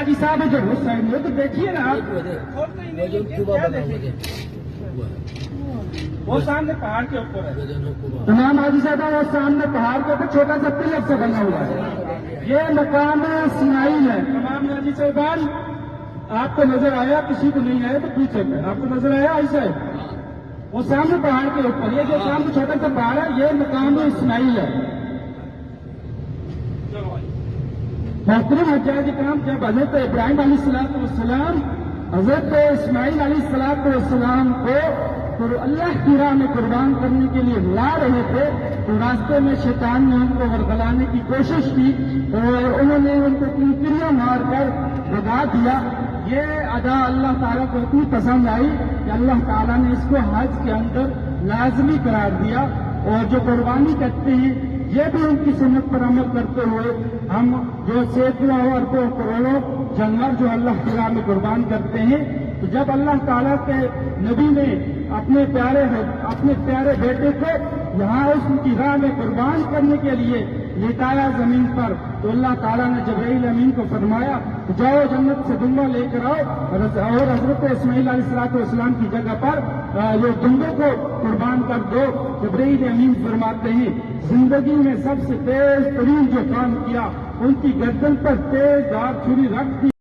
حاجی صاحب جو اس سائڈ میں تو دیکھیے نا آپ، وہ سامنے پہاڑ کے اوپر ہے امام حاجی صاحب، وہ سامنے پہاڑ کے اوپر چھوٹا سا پلر سے بنا ہوا ہے، یہ مقام اسماعیل ہے۔ امام حاجی صاحبان آپ کو نظر آیا؟ کسی کو نہیں آیا تو پوچھے میں، آپ کو نظر آیا ایسا ہے؟ وہ سامنے پہاڑ کے اوپر، یہ جو سامنے چھوٹا سا پہاڑ ہے یہ مقام اسماعیل ہے۔ محترم حجاج کرام، جب حضرت ابراہیم علیہ السلام حضرت اسماعیل علیہ السلام کو اللہ کی راہ میں قربان کرنے کے لیے لا رہے تھے تو راستے میں شیطان نے ان کو ورگلانے کی کوشش کی اور انہوں نے ان کو کنکریاں مار کر بھگا دیا۔ یہ ادا اللہ تعالیٰ کو اتنی پسند آئی کہ اللہ تعالیٰ نے اس کو حج کے اندر لازمی قرار دیا، اور جو قربانی کرتے ہیں یہ بھی ان کی سنت پر عمل کرتے ہوئے ہم جو سینکڑوں اربوں کروڑوں جانور جو اللہ کی راہ میں قربان کرتے ہیں، تو جب اللہ تعالیٰ کے نبی نے اپنے پیارے بیٹے کو یہاں اس کی راہ میں قربان کرنے کے لیے لٹایا زمین پر، تو اللہ تعالیٰ نے جبرائیل امین کو فرمایا جاؤ جنت سے دمبا لے کر آؤ، اور حضرت اسماعیل علیہ السلام کی جگہ پر یہ دمبے کو قربان کر دو۔ جبرائیل امین فرماتے ہیں زندگی میں سب سے تیز ترین جو کام کیا، ان کی گردن پر تیز دھار چھری رکھ دی۔